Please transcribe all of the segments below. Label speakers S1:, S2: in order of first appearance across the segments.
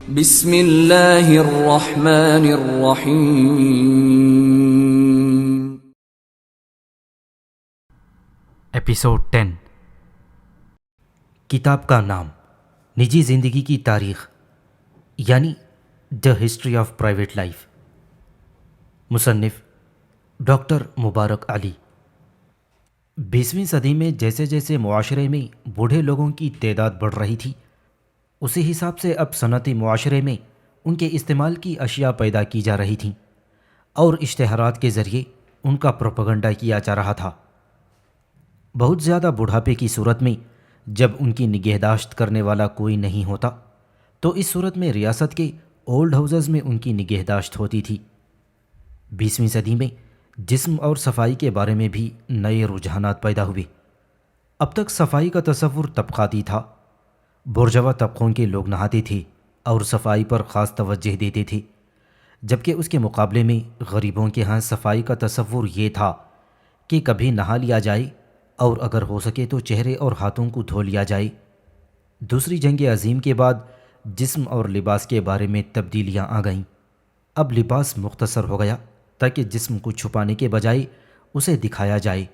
S1: بسم اللہ الرحمن الرحیم۔
S2: ایپیسوڈ 10۔ کتاب کا نام نجی زندگی کی تاریخ یعنی the history of private life, مصنف ڈاکٹر مبارک علی۔ 20ویں صدی میں جیسے جیسے معاشرے میں بوڑھے لوگوں کی تعداد بڑھ رہی تھی، اسی حساب سے اب صنعتی معاشرے میں ان کے استعمال کی اشیاء پیدا کی جا رہی تھیں اور اشتہارات کے ذریعے ان کا پروپیگنڈا کیا جا رہا تھا۔ بہت زیادہ بڑھاپے کی صورت میں جب ان کی نگہداشت کرنے والا کوئی نہیں ہوتا تو اس صورت میں ریاست کے اولڈ ہاؤسز میں ان کی نگہداشت ہوتی تھی۔ 20ویں صدی میں جسم اور صفائی کے بارے میں بھی نئے رجحانات پیدا ہوئے۔ اب تک صفائی کا تصور طبقاتی تھا۔ بورژوا طبقوں کے لوگ نہاتے تھے اور صفائی پر خاص توجہ دیتے تھے، جبکہ اس کے مقابلے میں غریبوں کے ہاں صفائی کا تصور یہ تھا کہ کبھی نہا لیا جائے اور اگر ہو سکے تو چہرے اور ہاتھوں کو دھو لیا جائے۔ دوسری جنگ عظیم کے بعد جسم اور لباس کے بارے میں تبدیلیاں آ گئیں۔ اب لباس مختصر ہو گیا تاکہ جسم کو چھپانے کے بجائے اسے دکھایا جائے۔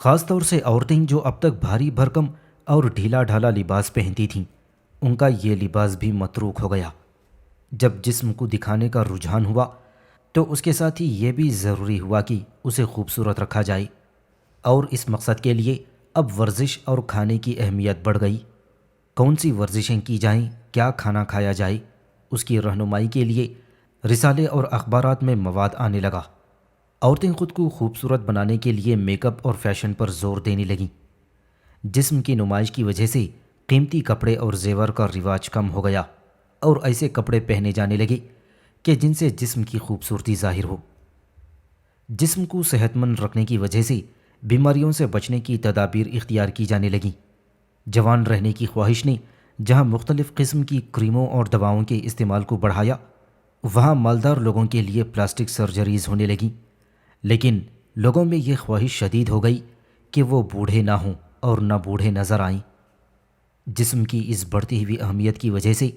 S2: خاص طور سے عورتیں جو اب تک بھاری بھرکم اور ڈھیلا ڈھالا لباس پہنتی تھیں، ان کا یہ لباس بھی متروک ہو گیا۔ جب جسم کو دکھانے کا رجحان ہوا تو اس کے ساتھ ہی یہ بھی ضروری ہوا کہ اسے خوبصورت رکھا جائے، اور اس مقصد کے لیے اب ورزش اور کھانے کی اہمیت بڑھ گئی۔ کون سی ورزشیں کی جائیں، کیا کھانا کھایا جائے، اس کی رہنمائی کے لیے رسالے اور اخبارات میں مواد آنے لگا۔ عورتیں خود کو خوبصورت بنانے کے لیے میک اپ اور فیشن پر زور دینے لگیں۔ جسم کی نمائش کی وجہ سے قیمتی کپڑے اور زیور کا رواج کم ہو گیا اور ایسے کپڑے پہنے جانے لگے کہ جن سے جسم کی خوبصورتی ظاہر ہو۔ جسم کو صحت مند رکھنے کی وجہ سے بیماریوں سے بچنے کی تدابیر اختیار کی جانے لگیں۔ جوان رہنے کی خواہش نے جہاں مختلف قسم کی کریموں اور دواؤں کے استعمال کو بڑھایا، وہاں مالدار لوگوں کے لیے پلاسٹک سرجریز ہونے لگیں۔ لیکن لوگوں میں یہ خواہش شدید ہو گئی کہ وہ بوڑھے نہ ہوں اور نہ بوڑھے نظر آئیں۔ جسم کی اس بڑھتی ہوئی اہمیت کی وجہ سے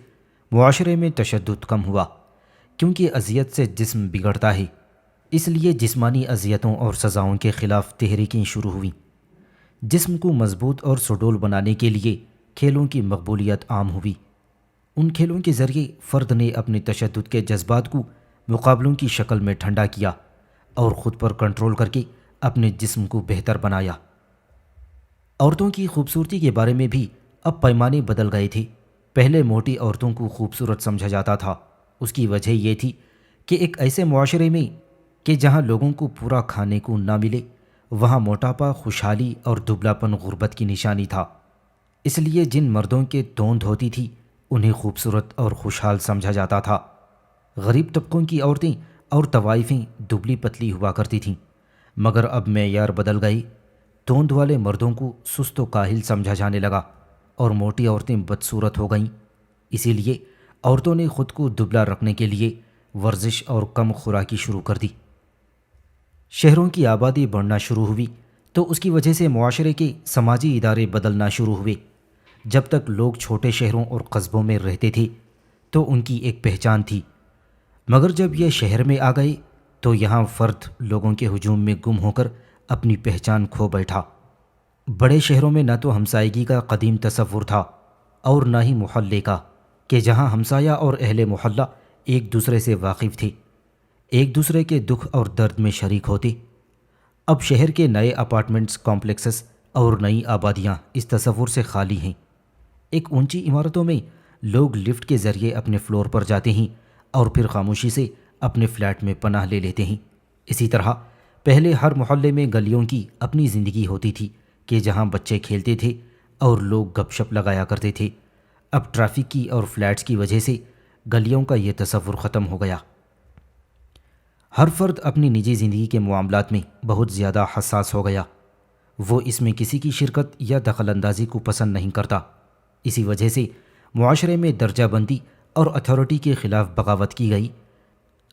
S2: معاشرے میں تشدد کم ہوا، کیونکہ اذیت سے جسم بگڑتا ہے، اس لیے جسمانی اذیتوں اور سزاؤں کے خلاف تحریکیں شروع ہوئیں۔ جسم کو مضبوط اور سڈول بنانے کے لیے کھیلوں کی مقبولیت عام ہوئی۔ ان کھیلوں کے ذریعے فرد نے اپنے تشدد کے جذبات کو مقابلوں کی شکل میں ٹھنڈا کیا اور خود پر کنٹرول کر کے اپنے جسم کو بہتر بنایا۔ عورتوں کی خوبصورتی کے بارے میں بھی اب پیمانے بدل گئے تھے۔ پہلے موٹی عورتوں کو خوبصورت سمجھا جاتا تھا۔ اس کی وجہ یہ تھی کہ ایک ایسے معاشرے میں کہ جہاں لوگوں کو پورا کھانے کو نہ ملے، وہاں موٹاپا خوشحالی اور دبلاپن غربت کی نشانی تھا۔ اس لیے جن مردوں کے توند ہوتی تھی انہیں خوبصورت اور خوشحال سمجھا جاتا تھا۔ غریب طبقوں کی عورتیں اور طوائفیں دبلی پتلی ہوا کرتی تھیں، مگر اب معیار بدل گئے۔ توند والے مردوں کو سست و کاہل سمجھا جانے لگا اور موٹی عورتیں بدصورت ہو گئیں۔ اسی لیے عورتوں نے خود کو دبلا رکھنے کے لیے ورزش اور کم خوراکی شروع کر دی۔ شہروں کی آبادی بڑھنا شروع ہوئی تو اس کی وجہ سے معاشرے کے سماجی ادارے بدلنا شروع ہوئے۔ جب تک لوگ چھوٹے شہروں اور قصبوں میں رہتے تھے تو ان کی ایک پہچان تھی، مگر جب یہ شہر میں آ گئے تو یہاں فرد لوگوں کے ہجوم میں گم ہو کر اپنی پہچان کھو بیٹھا۔ بڑے شہروں میں نہ تو ہمسائیگی کا قدیم تصور تھا اور نہ ہی محلے کا، کہ جہاں ہمسایہ اور اہل محلہ ایک دوسرے سے واقف تھے، ایک دوسرے کے دکھ اور درد میں شریک ہوتے۔ اب شہر کے نئے اپارٹمنٹس کمپلیکسز اور نئی آبادیاں اس تصور سے خالی ہیں۔ ایک اونچی عمارتوں میں لوگ لفٹ کے ذریعے اپنے فلور پر جاتے ہیں اور پھر خاموشی سے اپنے فلیٹ میں پناہ لے لیتے ہیں۔ اسی طرح پہلے ہر محلے میں گلیوں کی اپنی زندگی ہوتی تھی کہ جہاں بچے کھیلتے تھے اور لوگ گپ شپ لگایا کرتے تھے۔ اب ٹریفک کی اور فلیٹس کی وجہ سے گلیوں کا یہ تصور ختم ہو گیا۔ ہر فرد اپنی نجی زندگی کے معاملات میں بہت زیادہ حساس ہو گیا۔ وہ اس میں کسی کی شرکت یا دخل اندازی کو پسند نہیں کرتا۔ اسی وجہ سے معاشرے میں درجہ بندی اور اتھارٹی کے خلاف بغاوت کی گئی،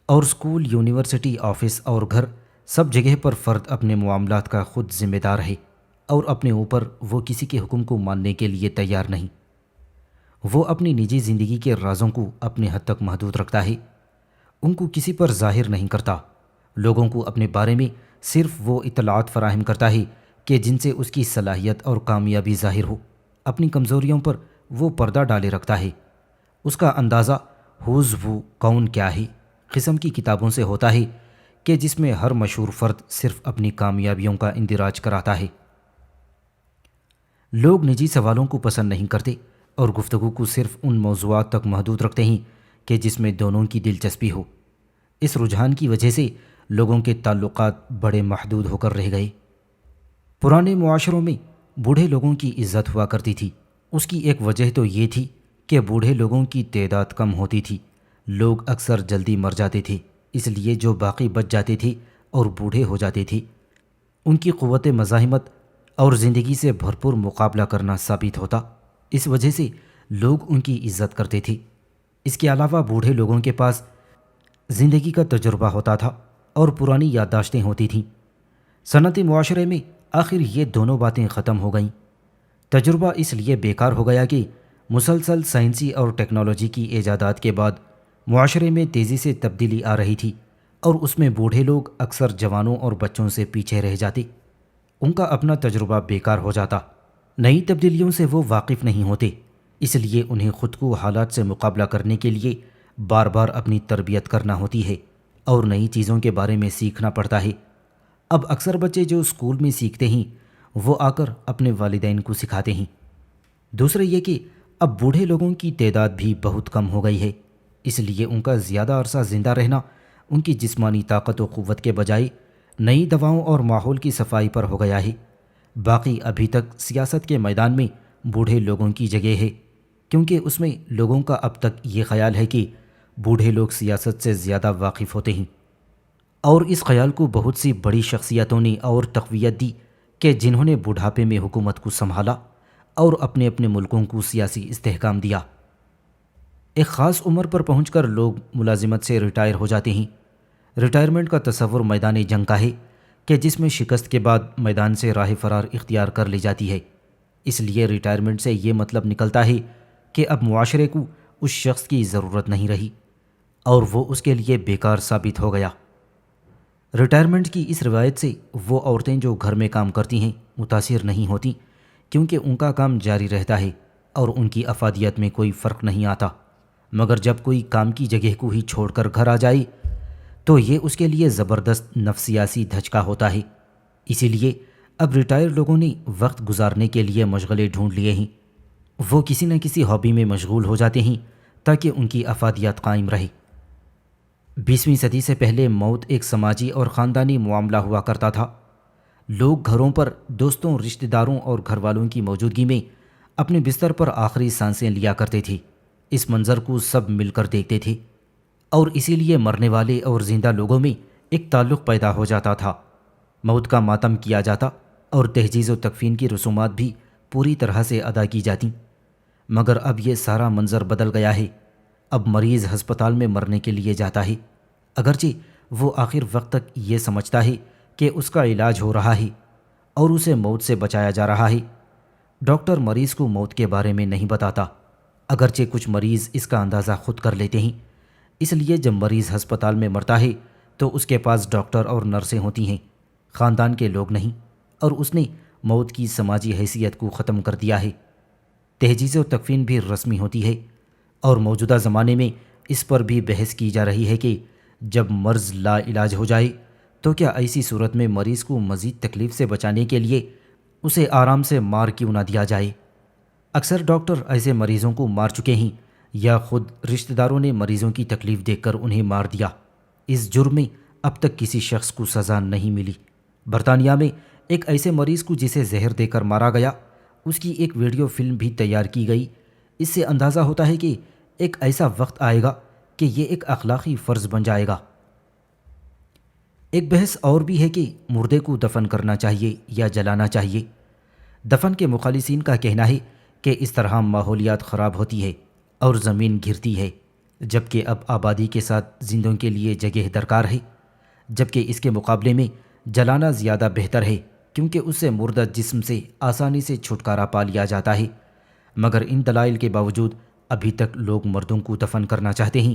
S2: اور اسکول، یونیورسٹی، آفس اور گھر، سب جگہ پر فرد اپنے معاملات کا خود ذمہ دار ہے اور اپنے اوپر وہ کسی کے حکم کو ماننے کے لیے تیار نہیں۔ وہ اپنی نجی زندگی کے رازوں کو اپنے حد تک محدود رکھتا ہے، ان کو کسی پر ظاہر نہیں کرتا، لوگوں کو اپنے بارے میں صرف وہ اطلاعات فراہم کرتا ہے کہ جن سے اس کی صلاحیت اور کامیابی ظاہر ہو، اپنی کمزوریوں پر وہ پردہ ڈالے رکھتا ہے۔ اس کا اندازہ ہوز وہ کون کیا ہے قسم کی کتابوں سے ہوتا ہے کہ جس میں ہر مشہور فرد صرف اپنی کامیابیوں کا اندراج کراتا ہے۔ لوگ نجی سوالوں کو پسند نہیں کرتے اور گفتگو کو صرف ان موضوعات تک محدود رکھتے ہیں کہ جس میں دونوں کی دلچسپی ہو۔ اس رجحان کی وجہ سے لوگوں کے تعلقات بڑے محدود ہو کر رہ گئے۔ پرانے معاشروں میں بوڑھے لوگوں کی عزت ہوا کرتی تھی۔ اس کی ایک وجہ تو یہ تھی کہ بوڑھے لوگوں کی تعداد کم ہوتی تھی، لوگ اکثر جلدی مر جاتے تھے، اس لیے جو باقی بچ جاتے تھے اور بوڑھے ہو جاتے تھے ان کی قوت مزاحمت اور زندگی سے بھرپور مقابلہ کرنا ثابت ہوتا، اس وجہ سے لوگ ان کی عزت کرتے تھے۔ اس کے علاوہ بوڑھے لوگوں کے پاس زندگی کا تجربہ ہوتا تھا اور پرانی یادداشتیں ہوتی تھیں۔ صنعتی معاشرے میں آخر یہ دونوں باتیں ختم ہو گئیں۔ تجربہ اس لیے بیکار ہو گیا کہ مسلسل سائنسی اور ٹیکنالوجی کی ایجادات کے بعد معاشرے میں تیزی سے تبدیلی آ رہی تھی اور اس میں بوڑھے لوگ اکثر جوانوں اور بچوں سے پیچھے رہ جاتے، ان کا اپنا تجربہ بیکار ہو جاتا، نئی تبدیلیوں سے وہ واقف نہیں ہوتے، اس لیے انہیں خود کو حالات سے مقابلہ کرنے کے لیے بار بار اپنی تربیت کرنا ہوتی ہے اور نئی چیزوں کے بارے میں سیکھنا پڑتا ہے۔ اب اکثر بچے جو اسکول میں سیکھتے ہیں وہ آ کر اپنے والدین کو سکھاتے ہیں۔ دوسرے یہ کہ اب بوڑھے لوگوں کی تعداد بھی بہت کم ہو گئی ہے، اس لیے ان کا زیادہ عرصہ زندہ رہنا ان کی جسمانی طاقت و قوت کے بجائے نئی دواؤں اور ماحول کی صفائی پر ہو گیا ہے۔ باقی ابھی تک سیاست کے میدان میں بوڑھے لوگوں کی جگہ ہے، کیونکہ اس میں لوگوں کا اب تک یہ خیال ہے کہ بوڑھے لوگ سیاست سے زیادہ واقف ہوتے ہیں، اور اس خیال کو بہت سی بڑی شخصیتوں نے اور تقویت دی کہ جنہوں نے بڑھاپے میں حکومت کو سنبھالا اور اپنے اپنے ملکوں کو سیاسی استحکام دیا۔ ایک خاص عمر پر پہنچ کر لوگ ملازمت سے ریٹائر ہو جاتے ہیں۔ ریٹائرمنٹ کا تصور میدان جنگ کا ہے کہ جس میں شکست کے بعد میدان سے راہ فرار اختیار کر لی جاتی ہے۔ اس لیے ریٹائرمنٹ سے یہ مطلب نکلتا ہے کہ اب معاشرے کو اس شخص کی ضرورت نہیں رہی اور وہ اس کے لیے بیکار ثابت ہو گیا۔ ریٹائرمنٹ کی اس روایت سے وہ عورتیں جو گھر میں کام کرتی ہیں متاثر نہیں ہوتیں، کیونکہ ان کا کام جاری رہتا ہے اور ان کی افادیت میں کوئی فرق نہیں آتا، مگر جب کوئی کام کی جگہ کو ہی چھوڑ کر گھر آ جائے تو یہ اس کے لیے زبردست نفسیاتی دھچکا ہوتا ہے۔ اسی لیے اب ریٹائر لوگوں نے وقت گزارنے کے لیے مشغلے ڈھونڈ لیے ہیں، وہ کسی نہ کسی ہابی میں مشغول ہو جاتے ہیں تاکہ ان کی افادیت قائم رہے۔ 20ویں صدی سے پہلے موت ایک سماجی اور خاندانی معاملہ ہوا کرتا تھا۔ لوگ گھروں پر دوستوں، رشتہ داروں اور گھر والوں کی موجودگی میں اپنے بستر پر آخری سانسیں لیا کرتے تھے۔ اس منظر کو سب مل کر دیکھتے تھے اور اسی لیے مرنے والے اور زندہ لوگوں میں ایک تعلق پیدا ہو جاتا تھا۔ موت کا ماتم کیا جاتا اور تجہیز و تکفین کی رسومات بھی پوری طرح سے ادا کی جاتی، مگر اب یہ سارا منظر بدل گیا ہے۔ اب مریض ہسپتال میں مرنے کے لیے جاتا ہے، اگرچہ وہ آخر وقت تک یہ سمجھتا ہے کہ اس کا علاج ہو رہا ہے اور اسے موت سے بچایا جا رہا ہے۔ ڈاکٹر مریض کو موت کے بارے میں نہیں بتاتا، اگرچہ کچھ مریض اس کا اندازہ خود کر لیتے ہیں۔ اس لیے جب مریض ہسپتال میں مرتا ہے تو اس کے پاس ڈاکٹر اور نرسیں ہوتی ہیں، خاندان کے لوگ نہیں، اور اس نے موت کی سماجی حیثیت کو ختم کر دیا ہے۔ تجہیز و تکفین بھی رسمی ہوتی ہے، اور موجودہ زمانے میں اس پر بھی بحث کی جا رہی ہے کہ جب مرض لا علاج ہو جائے تو کیا ایسی صورت میں مریض کو مزید تکلیف سے بچانے کے لیے اسے آرام سے مار کیوں نہ دیا جائے؟ اکثر ڈاکٹر ایسے مریضوں کو مار چکے ہیں یا خود رشتہ داروں نے مریضوں کی تکلیف دیکھ کر انہیں مار دیا۔ اس جرم میں اب تک کسی شخص کو سزا نہیں ملی۔ برطانیہ میں ایک ایسے مریض کو جسے زہر دے کر مارا گیا، اس کی ایک ویڈیو فلم بھی تیار کی گئی۔ اس سے اندازہ ہوتا ہے کہ ایک ایسا وقت آئے گا کہ یہ ایک اخلاقی فرض بن جائے گا۔ ایک بحث اور بھی ہے کہ مردے کو دفن کرنا چاہیے یا جلانا چاہیے۔ دفن کے مخالصین کا کہنا ہے کہ اس طرح ماحولیات خراب ہوتی ہے اور زمین گھرتی ہے، جبکہ اب آبادی کے ساتھ زندوں کے لیے جگہ درکار ہے، جبکہ اس کے مقابلے میں جلانا زیادہ بہتر ہے، کیونکہ اس سے مردہ جسم سے آسانی سے چھٹکارا پا لیا جاتا ہے۔ مگر ان دلائل کے باوجود ابھی تک لوگ مردوں کو دفن کرنا چاہتے ہیں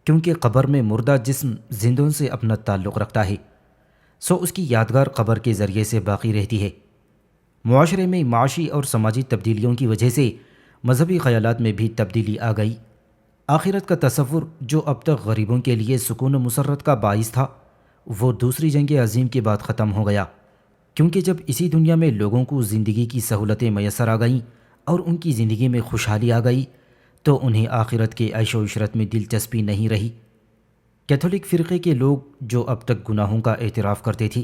S2: کیونکہ قبر میں مردہ جسم زندوں سے اپنا تعلق رکھتا ہے، سو اس کی یادگار قبر کے ذریعے سے باقی رہتی ہے۔ معاشرے میں معاشی اور سماجی تبدیلیوں کی وجہ سے مذہبی خیالات میں بھی تبدیلی آ گئی۔ آخرت کا تصور جو اب تک غریبوں کے لیے سکون و مسرت کا باعث تھا، وہ دوسری جنگ عظیم کے بعد ختم ہو گیا، کیونکہ جب اسی دنیا میں لوگوں کو زندگی کی سہولتیں میسر آ گئیں اور ان کی زندگی میں خوشحالی آ گئی تو انہیں آخرت کے عیش و عشرت میں دلچسپی نہیں رہی۔ کیتھولک فرقے کے لوگ جو اب تک گناہوں کا اعتراف کرتے تھے،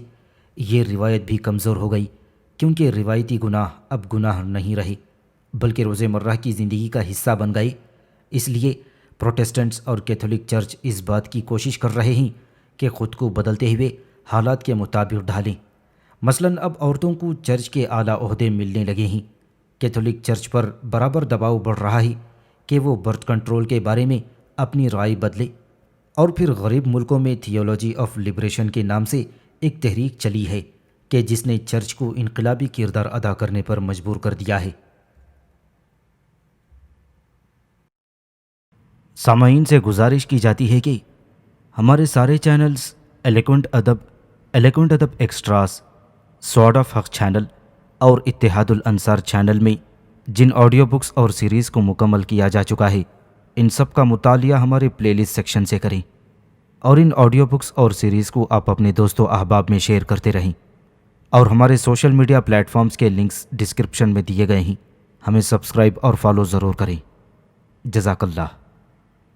S2: یہ روایت بھی کمزور ہو گئی، کیونکہ روایتی گناہ اب گناہ نہیں رہے بلکہ روزمرہ کی زندگی کا حصہ بن گئے۔ اس لیے پروٹسٹنٹس اور کیتھولک چرچ اس بات کی کوشش کر رہے ہیں کہ خود کو بدلتے ہوئے حالات کے مطابق ڈھالیں۔ مثلاً اب عورتوں کو چرچ کے اعلیٰ عہدے ملنے لگے ہیں۔ کیتھولک چرچ پر برابر دباؤ بڑھ رہا ہے کہ وہ برتھ کنٹرول کے بارے میں اپنی رائے بدلے، اور پھر غریب ملکوں میں تھیولوجی آف لبریشن کے نام سے ایک تحریک چلی ہے کہ جس نے چرچ کو انقلابی کردار ادا کرنے پر مجبور کر دیا ہے۔ سامعین سے گزارش کی جاتی ہے کہ ہمارے سارے چینلز ایلیکونٹ ادب ایکسٹراز، سواد آف حق چینل اور اتحاد الانصار چینل میں جن آڈیو بکس اور سیریز کو مکمل کیا جا چکا ہے، ان سب کا مطالعہ ہمارے پلے لسٹ سیکشن سے کریں، اور ان آڈیو بکس اور سیریز کو آپ اپنے دوست و احباب میں شیئر کرتے رہیں، اور ہمارے سوشل میڈیا پلیٹ فارمز کے لنکس ڈسکرپشن میں دیے گئے ہیں۔ ہمیں سبسکرائب اور فالو ضرور کریں۔ جزاک اللہ۔